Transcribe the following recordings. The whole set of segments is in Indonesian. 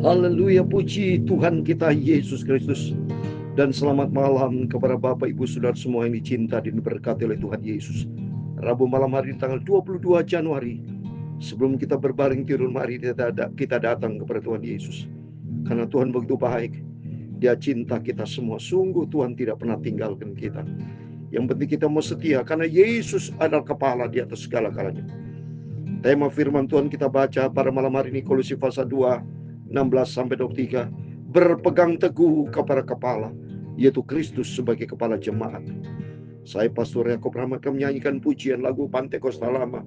Haleluya, puji Tuhan kita Yesus Kristus. Dan selamat malam kepada Bapak Ibu Saudara semua yang dicinta dan diberkati oleh Tuhan Yesus. Rabu malam hari tanggal 22 Januari, sebelum kita berbaring tidur, mari kita datang kepada Tuhan Yesus. Karena Tuhan begitu baik, Dia cinta kita semua. Sungguh Tuhan tidak pernah tinggalkan kita. Yang penting kita mau setia, karena Yesus adalah kepala di atas segala-galanya. Tema firman Tuhan kita baca pada malam hari ini Kolose pasal 2 16-23. Berpegang teguh kepada kepala, yaitu Kristus sebagai kepala jemaat. Saya Pastor Yakob Rahmat akan menyanyikan pujian lagu Pantekosta Lama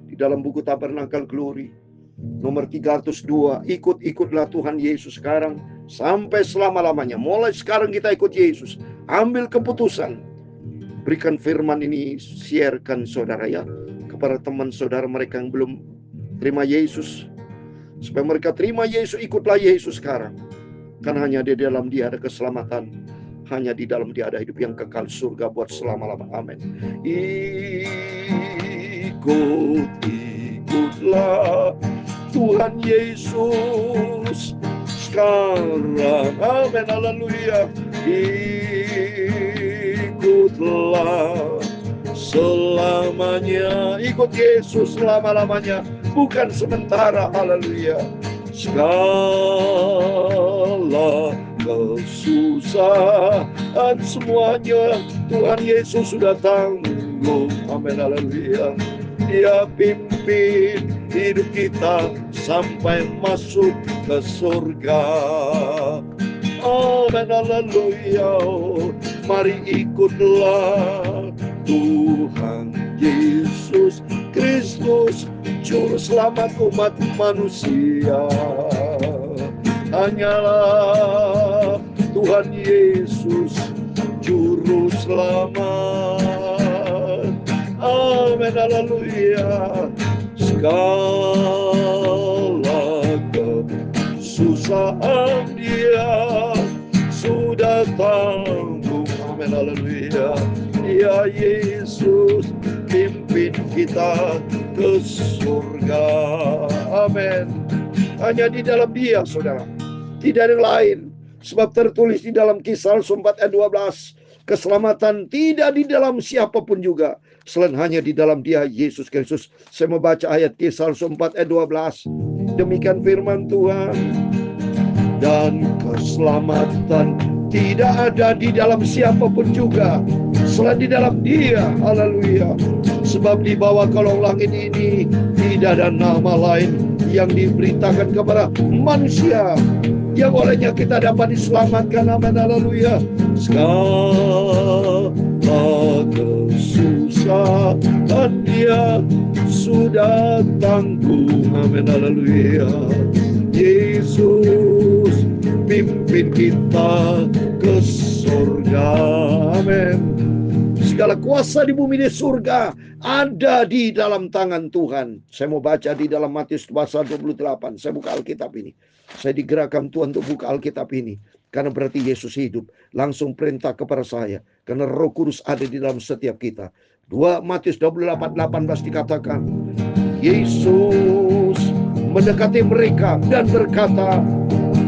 di dalam buku Tabernakel Glory nomor 302. Ikut-ikutlah Tuhan Yesus sekarang sampai selama-lamanya. Mulai sekarang kita ikut Yesus. Ambil keputusan. Berikan firman ini, sharekan saudara ya, kepada teman saudara mereka yang belum terima Yesus, supaya mereka terima Yesus. Ikutlah Yesus sekarang, karena hanya di dalam Dia ada keselamatan, hanya di dalam Dia ada hidup yang kekal, surga buat selama-lama. Amin. Ikutlah Tuhan Yesus sekarang. Amin. Haleluya. Ikutlah selamanya. Ikut Yesus selama-lamanya, bukan sementara. Haleluya. Segala kesusahan semuanya Tuhan Yesus sudah tanggung. Amin. Haleluya. Dia pimpin hidup kita sampai masuk ke surga. Amin. Haleluya. Mari ikutlah Tuhan Yesus Kristus, Juru Selamat umat manusia. Hanyalah Tuhan Yesus Juru Selamat. Amin. Haleluya. Segala kesusahan Dia sudah tanggung. Amin. Haleluya. Ya Yesus pimpin kita ke surga. Amin. Hanya di dalam Dia, saudara, tidak ada yang lain. Sebab tertulis di dalam Kisah 4 ayat 12, keselamatan tidak di dalam siapapun juga, selain hanya di dalam Dia, Yesus Kristus. Saya mau baca ayat Kisah 4 ayat 12. Demikian firman Tuhan. Dan keselamatan tidak ada di dalam siapapun juga, selain di dalam Dia. Haleluya. Sebab di bawah kolong langit ini tidak ada nama lain yang diberitakan kepada manusia yang olehnya kita dapat diselamatkan. Amin. Haleluya. Segala kesusahan Dia sudah tanggung. Amin. Haleluya. Yesus pimpin kita ke surga. Amin. Segala kuasa di bumi di surga ada di dalam tangan Tuhan. Saya mau baca di dalam Matius pasal 28. Saya buka Alkitab ini. Saya digerakkan Tuhan untuk buka Alkitab ini, karena berarti Yesus hidup. Langsung perintah kepada saya, karena Roh Kudus ada di dalam setiap kita. Matius 28:18 dikatakan, Yesus mendekati mereka dan berkata,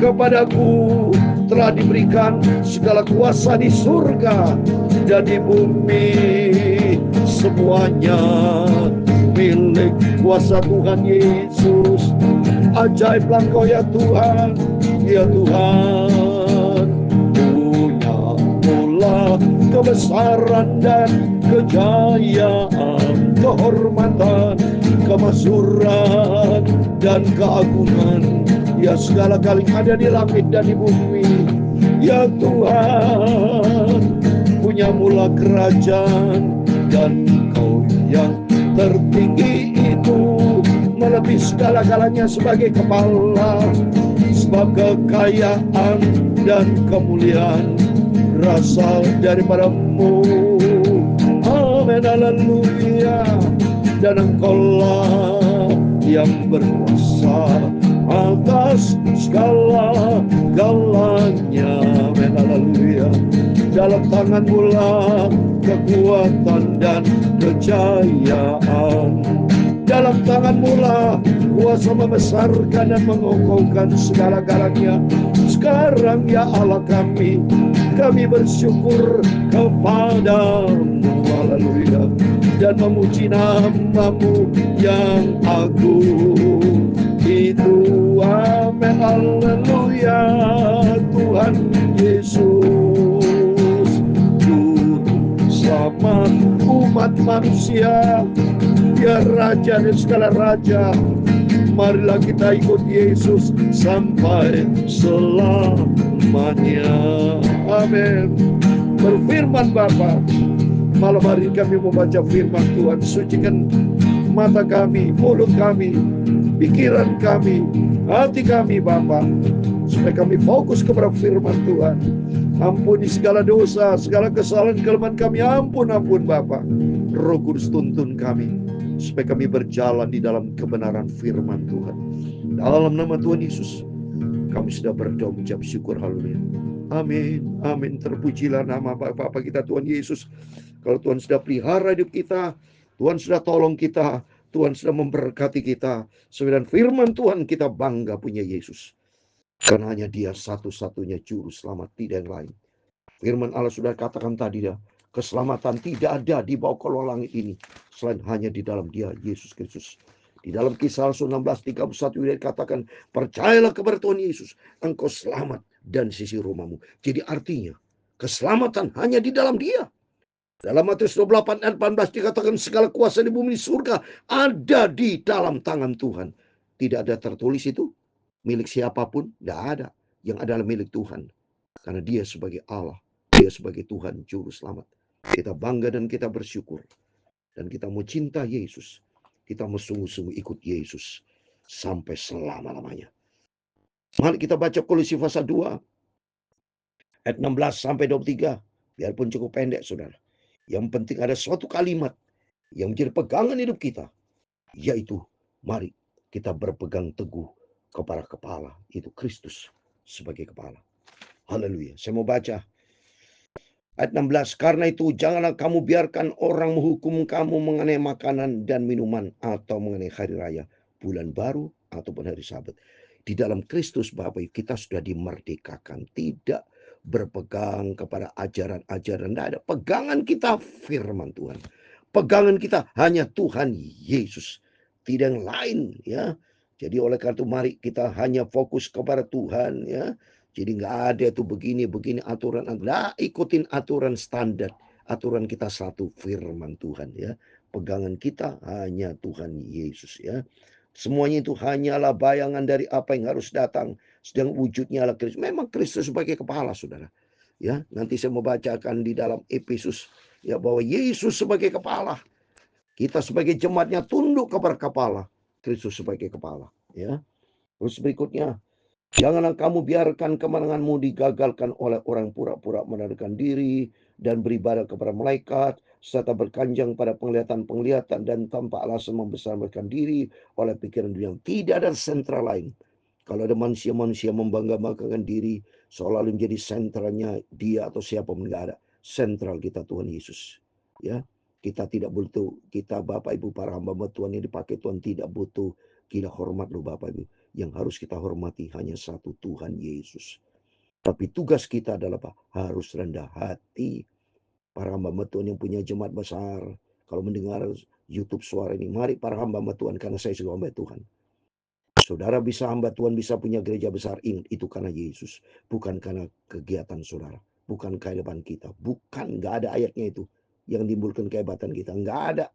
kepadaku telah diberikan segala kuasa di surga dan di bumi. Semuanya milik kuasa Tuhan Yesus. Ajaiblah Engkau ya Tuhan, ya Tuhan. Punya mula kebesaran dan kejayaan, kehormatan, kemakmuran dan keagungan, ya segala kali ada di langit dan di bumi. Ya Tuhan, punya mula kerajaan, dan Engkau yang tertinggi itu melebihi segala-galanya sebagai kepala. Sebab kekayaan dan kemuliaan berasal daripada-Mu. Amin. Haleluya. Dan Engkau-lah yang berkuasa atas segala-galanya. Amin. Haleluya. Dalam tangan-Mu lah kekuatan dan kejayaan. Dalam tangan-Mu lah kuasa membesarkan dan mengokohkan segala-galanya. Sekarang ya Allah kami bersyukur kepadamu, haleluya, dan memuji namamu yang agung. Itu amin, haleluya, Tuhan Yesus. Juru selamat umat manusia, dia Raja dan segala raja. Marilah kita ikut Yesus sampai selamanya. Amin. Berfirman Bapa, malam hari kami membaca firman Tuhan. Sucikan mata kami, mulut kami, pikiran kami, hati kami Bapa, supaya kami fokus kepada firman Tuhan. Ampuni segala dosa, segala kesalahan, kelemahan kami. Ampun Bapa. Roh Kudus tuntun kami, supaya kami berjalan di dalam kebenaran firman Tuhan. Dalam nama Tuhan Yesus, kami sudah berdoa mengucap syukur, haleluya. Amin, amin. Terpujilah nama Bapa kita Tuhan Yesus. Kalau Tuhan sudah pelihara hidup kita, Tuhan sudah tolong kita, Tuhan sudah memberkati kita. Sesuai dengan firman Tuhan, kita bangga punya Yesus. Karena hanya Dia satu-satunya juru selamat, tidak yang lain. Firman Allah sudah katakan tadi, keselamatan tidak ada di bawah kolong langit ini selain hanya di dalam Dia, Yesus Kristus. Di dalam Kisah Rasul 16:31 dia katakan, percayalah kepada Tuhan Yesus, engkau selamat dan sisi rumahmu. Jadi artinya keselamatan hanya di dalam Dia. Dalam Matius 28 ayat 18 dikatakan segala kuasa di bumi di surga ada di dalam tangan Tuhan. Tidak ada tertulis itu milik siapapun, tidak ada. Yang adalah milik Tuhan. Karena Dia sebagai Allah, Dia sebagai Tuhan juru selamat. Kita bangga dan kita bersyukur. Dan kita mau cinta Yesus. Kita mau sungguh-sungguh ikut Yesus sampai selama-lamanya. Mari kita baca Kolose pasal 2 ayat 16 sampai 23. Biarpun cukup pendek, saudara. Yang penting ada suatu kalimat yang menjadi pegangan hidup kita, yaitu mari kita berpegang teguh kepada kepala, itu Kristus sebagai kepala. Haleluya. Saya mau baca ayat 16. Karena itu janganlah kamu biarkan orang menghukum kamu mengenai makanan dan minuman, atau mengenai hari raya, bulan baru, ataupun hari Sabat. Di dalam Kristus Bapak, kita sudah dimerdekakan. Tidak berpegang kepada ajaran-ajaran. Tidak ada. Pegangan kita firman Tuhan. Pegangan kita hanya Tuhan Yesus. Tidak yang lain, ya. Jadi oleh karena itu mari kita hanya fokus kepada Tuhan, ya. Jadi nggak ada itu begini aturan. Nah, ikutin aturan standar. Aturan kita satu, firman Tuhan, ya. Pegangan kita hanya Tuhan Yesus, ya. Semuanya itu hanyalah bayangan dari apa yang harus datang. Sedang wujudnya adalah Kristus. Memang Kristus sebagai kepala, saudara. Ya, nanti saya mau bacakan di dalam Efesus, ya, bahwa Yesus sebagai kepala. Kita sebagai jemaatnya tunduk kepada kepala. Kristus sebagai kepala, ya. Terus berikutnya, janganlah kamu biarkan kemenanganmu digagalkan oleh orang pura-pura menaruhkan diri dan beribadah kepada malaikat, serta berkanjang pada penglihatan-penglihatan dan tanpa alasan membesarkan diri oleh pikiran dunia. Tidak ada sentral lain. Kalau ada manusia-manusia membangga-banggakan diri seolah menjadi sentralnya dia atau siapa pun, enggak ada. Sentral kita Tuhan Yesus. Ya, kita tidak butuh, kita Bapak Ibu para hamba Tuhan yang dipakai Tuhan tidak butuh gila hormat loh Bapak Ibu. Yang harus kita hormati hanya satu, Tuhan Yesus. Tapi tugas kita adalah apa? Harus rendah hati. Para hamba Tuhan yang punya jemaat besar, kalau mendengar YouTube suara ini, mari para hamba Tuhan, karena saya juga hamba Tuhan. Saudara bisa hamba Tuhan, bisa punya gereja besar, itu karena Yesus. Bukan karena kegiatan saudara. Bukan kehebatan kita. Bukan, nggak ada ayatnya itu yang timbulkan kehebatan kita. Nggak ada.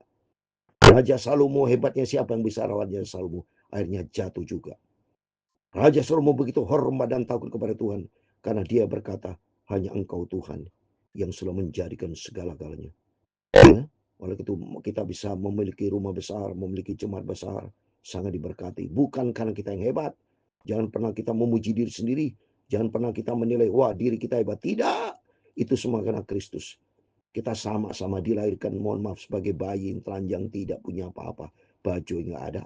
Raja Salomo, hebatnya siapa yang bisa rawat Raja Salomo? Akhirnya jatuh juga. Raja Salomo begitu hormat dan takut kepada Tuhan. Karena dia berkata, hanya Engkau Tuhan yang sudah menjadikan segala-galanya. Ya? Oleh itu kita bisa memiliki rumah besar, memiliki jemaat besar, sangat diberkati. Bukan karena kita yang hebat. Jangan pernah kita memuji diri sendiri. Jangan pernah kita menilai, wah diri kita hebat. Tidak. Itu semua karena Kristus. Kita sama-sama dilahirkan, mohon maaf, sebagai bayi yang telanjang, tidak punya apa-apa. Baju nggak ada.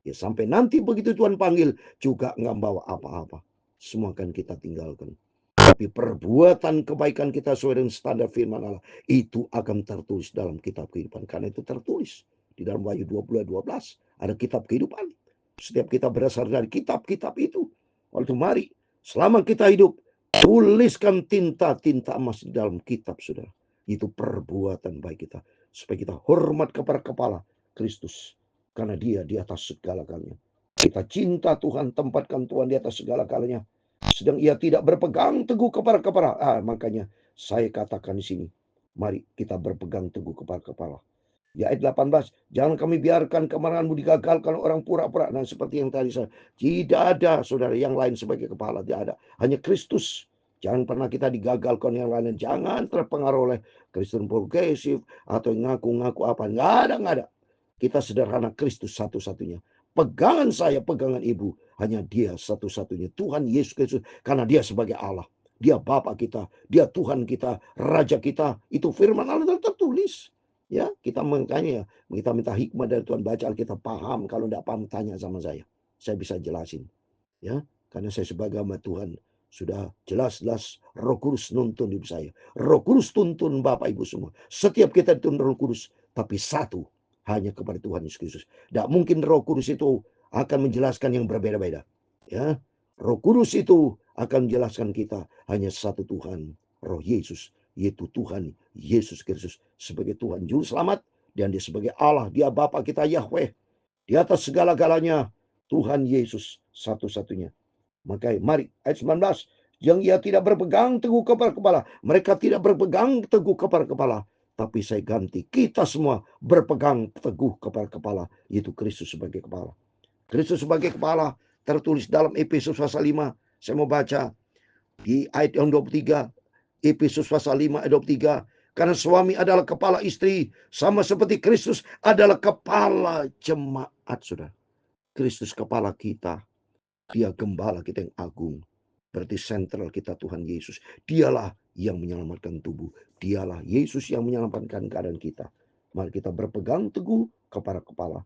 Ya sampai nanti begitu Tuhan panggil, juga nggak bawa apa-apa. Semua akan kita tinggalkan. Tapi perbuatan kebaikan kita sesuai dengan standar firman Allah, itu akan tertulis dalam kitab kehidupan. Karena itu tertulis di dalam Wahyu 20:12. Ada kitab kehidupan. Setiap kita berasal dari kitab-kitab itu. Oleh itu mari, selama kita hidup, tuliskan tinta-tinta emas di dalam kitab, saudara. Itu perbuatan baik kita. Supaya kita hormat kepada kepala Kristus. Karena dia di atas segala galanya. Kita cinta Tuhan, tempatkan Tuhan di atas segala galanya. Sedang ia tidak berpegang teguh kepada kepala. Makanya saya katakan di sini. Mari kita berpegang teguh kepada kepala. Di ayat 18, jangan kami biarkan kemenanganmu digagalkan orang pura-pura. Nah, seperti yang tadi saya, tidak ada saudara yang lain sebagai kepala, tidak ada. Hanya Kristus. Jangan pernah kita digagalkan yang lain. Jangan terpengaruh oleh Kristen progresif atau ngaku-ngaku apa. Nggak ada. Kita sederhana, Kristus satu-satunya. Pegangan saya, pegangan ibu, hanya dia satu-satunya. Tuhan Yesus Kristus, karena dia sebagai Allah. Dia Bapa kita, dia Tuhan kita, Raja kita. Itu firman Allah tertulis. Ya, kita makanya kita minta hikmah dari Tuhan, baca Alkitab, paham. Kalau tidak paham tanya sama saya bisa jelasin. Ya, karena saya sebagai hamba Tuhan sudah jelas-jelas Roh Kudus nuntun hidup saya. Roh Kudus tuntun Bapak Ibu semua. Setiap kita dituntun Roh Kudus, tapi satu, hanya kepada Tuhan Yesus Kristus. Tidak mungkin Roh Kudus itu akan menjelaskan yang berbeda-beda. Ya, Roh Kudus itu akan menjelaskan kita hanya satu Tuhan, Roh Yesus, yaitu Tuhan Yesus Kristus sebagai Tuhan Juru Selamat, dan dia sebagai Allah, dia Bapa kita Yahweh. Di atas segala-galanya Tuhan Yesus satu-satunya. Maka mari ayat 19, yang ia tidak berpegang teguh kepada kepala. Mereka tidak berpegang teguh kepada kepala, tapi saya ganti, kita semua berpegang teguh kepada kepala, yaitu Kristus sebagai kepala. Kristus sebagai kepala tertulis dalam Efesus pasal 5. Saya mau baca di ayat yang 23. Efesus pasal 5 ayat 23. Karena suami adalah kepala istri, sama seperti Kristus adalah kepala jemaat, saudara. Kristus kepala kita. Dia gembala kita yang agung. Berarti sentral kita Tuhan Yesus. Dialah yang menyelamatkan tubuh. Dialah Yesus yang menyelamatkan keadaan kita. Mari kita berpegang teguh kepada kepala.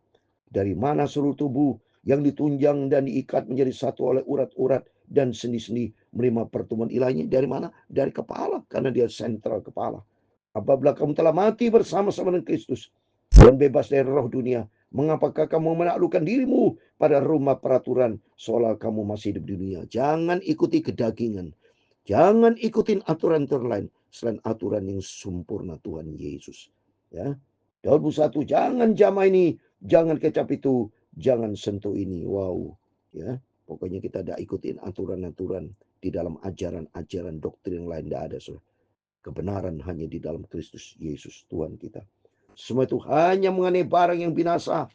Dari mana seluruh tubuh yang ditunjang dan diikat menjadi satu oleh urat-urat dan sendi-sendi menerima pertemuan ilahnya. Dari mana? Dari kepala. Karena dia sentral kepala. Apabila kamu telah mati bersama-sama dengan Kristus dan bebas dari roh dunia, mengapakah kamu menaklukkan dirimu pada rumah peraturan seolah kamu masih hidup di dunia? Jangan ikuti kedagingan. Jangan ikutin aturan-aturan lain selain aturan yang sempurna Tuhan Yesus. Ya. Daud 1, jangan jamah ini, jangan kecap itu, jangan sentuh ini. Wow. Ya. Pokoknya kita tidak ikutin aturan-aturan di dalam ajaran-ajaran doktrin yang lain, tidak ada. Saudara. Kebenaran hanya di dalam Kristus Yesus Tuhan kita. Semua itu hanya mengenai barang yang binasa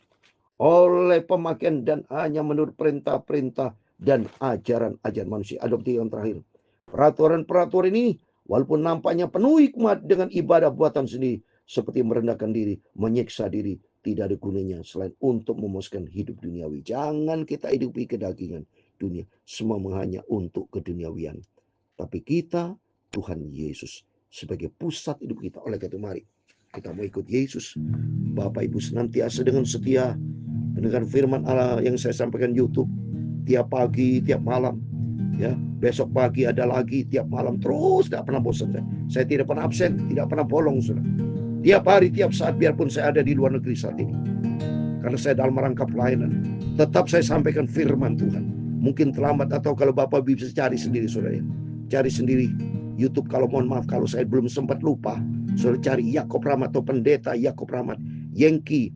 oleh pemakaian dan hanya menurut perintah-perintah dan ajaran-ajaran manusia. Adopsi yang terakhir. Peraturan-peraturan ini walaupun nampaknya penuh hikmat dengan ibadah buatan sendiri, seperti merendahkan diri, menyiksa diri, tidak ada gunanya selain untuk memuaskan hidup duniawi. Jangan kita hidupi kedagingan dunia. Semua hanya untuk keduniawian. Tapi kita, Tuhan Yesus sebagai pusat hidup kita. Oleh karena itu mari kita mau ikut Yesus. Bapak Ibu senantiasa dengan setia mendengar firman Allah yang saya sampaikan YouTube tiap pagi, tiap malam. Ya, besok pagi ada lagi, tiap malam terus, tidak pernah bosan. Saya tidak pernah absen, tidak pernah bolong, saudara. Tiap hari, tiap saat, biarpun saya ada di luar negeri saat ini. Karena saya dalam rangka pelayanan, tetap saya sampaikan firman Tuhan. Mungkin terlambat atau kalau Bapak bisa cari sendiri, saudara. Cari sendiri YouTube, kalau mohon maaf kalau saya belum sempat lupa. Saudara cari Yakob Rahmat atau Pendeta Yakob Rahmat. Yankee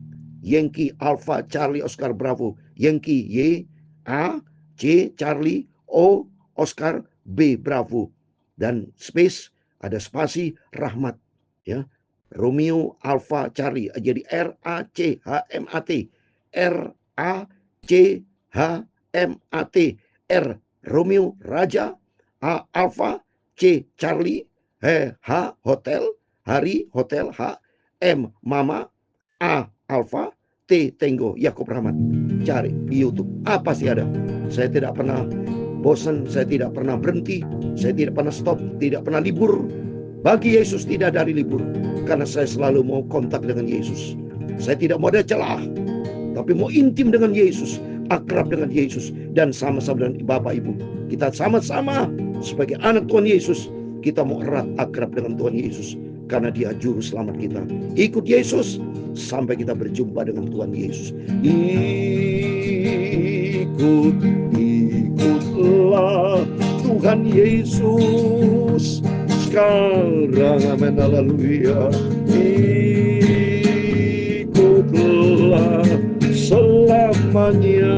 Alpha Charlie Oscar Bravo. Yankee Y A C Charlie O Oscar B Bravo. Dan space ada spasi Rahmat. Ya. Romeo Alpha Charlie. Jadi RACHMAT. RACHMAT. R Romeo Raja. A Alpha, C Charlie, H Hotel, Hari Hotel, H M Mama, A Alpha, T Tango, Yakob Rahmat. Cari di YouTube, apa sih ada. Saya tidak pernah bosan, saya tidak pernah berhenti, saya tidak pernah stop, tidak pernah libur. Bagi Yesus tidak dari libur, karena saya selalu mau kontak dengan Yesus. Saya tidak mau ada celah, tapi mau intim dengan Yesus, akrab dengan Yesus, dan sama-sama dengan Bapak Ibu. Kita sama-sama sebagai anak Tuhan Yesus, kita mau erat akrab dengan Tuhan Yesus, karena dia juru selamat kita. Ikut Yesus sampai kita berjumpa dengan Tuhan Yesus. ikutlah Tuhan Yesus sekarang. Amin, haleluya. Ikutlah selamanya.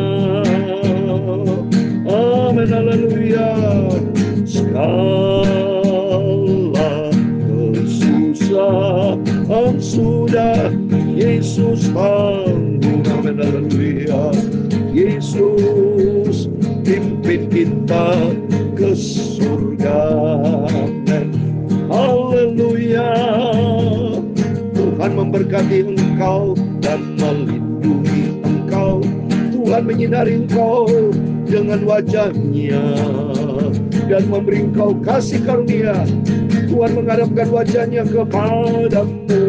Amin, haleluya. Segala kesusahan sudah Yesus tanggung. Amin, haleluya. Yesus pimpin kita ke surga. Amin, haleluya. Tuhan memberkati engkau dan melindungi engkau. Tuhan menyinari engkau dengan wajah-Nya dan memberi engkau kasih karunia. Tuhan menghadapkan wajah-Nya kepadamu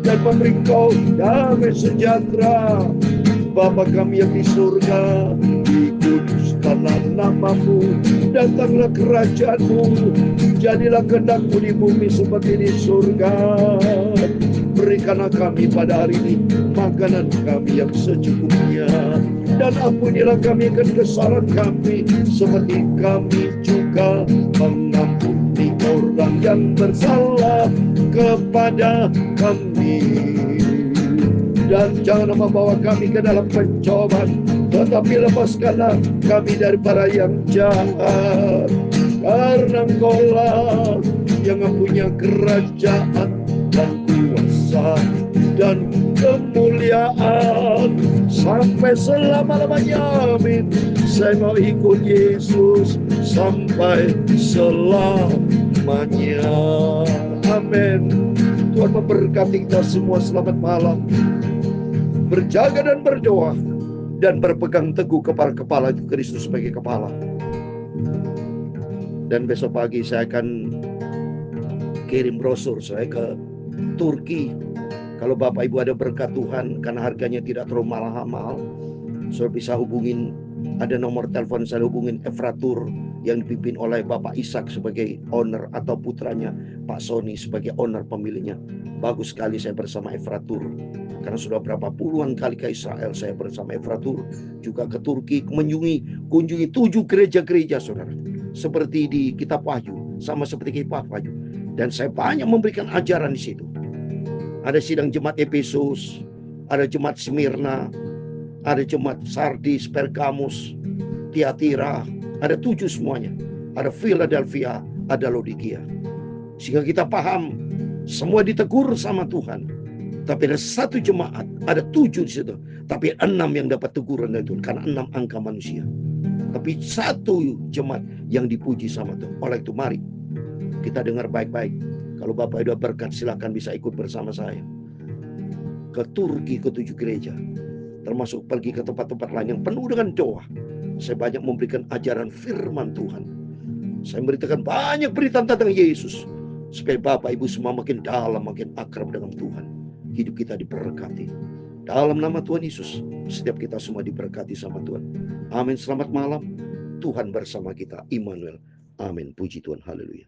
dan memberi engkau damai sejahtera. Bapa kami yang di surga, dikuduskanlah namamu, datanglah kerajaan-Mu, jadilah kehendak-Mu di bumi seperti di surga. Berikanlah kami pada hari ini makanan kami yang secukupnya, dan ampunilah kami akan kesalahan kami, seperti kami juga mengampuni orang yang bersalah kepada kami. Dan jangan membawa kami ke dalam pencobaan, tetapi lepaskanlah kami dari para yang jahat. Karena Engkau-lah yang mempunyai kerajaan dan kuasa dan kemuliaan sampai selama-lamanya. Amin. Saya mau ikut Yesus sampai selamanya. Amin. Tuhan memberkati kita semua. Selamat malam. Berjaga dan berdoa dan berpegang teguh kepada kepala Kristus sebagai kepala. Dan besok pagi saya akan kirim brosur saya ke Turki. Kalau Bapak Ibu ada berkat Tuhan, karena harganya tidak terlalu mahal, saya bisa hubungin, ada nomor telepon saya, hubungin Efratur yang dipimpin oleh Bapak Ishak sebagai owner, atau putranya Pak Sony sebagai owner pemiliknya. Bagus sekali saya bersama Efratur, karena sudah berapa puluhan kali ke Israel saya bersama Efratur, juga ke Turki, kunjungi 7 gereja-gereja, saudara, seperti di Kitab Wahyu, sama seperti Kitab Wahyu. Dan saya banyak memberikan ajaran di situ. Ada sidang jemaat Efesus, ada jemaat Smyrna, ada jemaat Sardis, Pergamus, Tiatira, ada 7 semuanya. Ada Philadelphia, ada Laodikia. Sehingga kita paham, semua ditegur sama Tuhan. Tapi ada 1 jemaat, ada 7 di situ. Tapi 6 yang dapat teguran dari Tuhan, karena 6 angka manusia. Tapi 1 jemaat yang dipuji sama Tuhan. Oleh itu mari kita dengar baik-baik. Kalau Bapak sudah berkat, silakan bisa ikut bersama saya ke Turki, ke 7 gereja, termasuk pergi ke tempat-tempat lain yang penuh dengan doa. Saya banyak memberikan ajaran firman Tuhan. Saya memberitakan banyak berita tentang Yesus, supaya Bapak Ibu semua makin dalam, makin akrab dengan Tuhan. Hidup kita diberkati. Dalam nama Tuhan Yesus, setiap kita semua diberkati sama Tuhan. Amin. Selamat malam. Tuhan bersama kita. Immanuel. Amin. Puji Tuhan. Haleluya.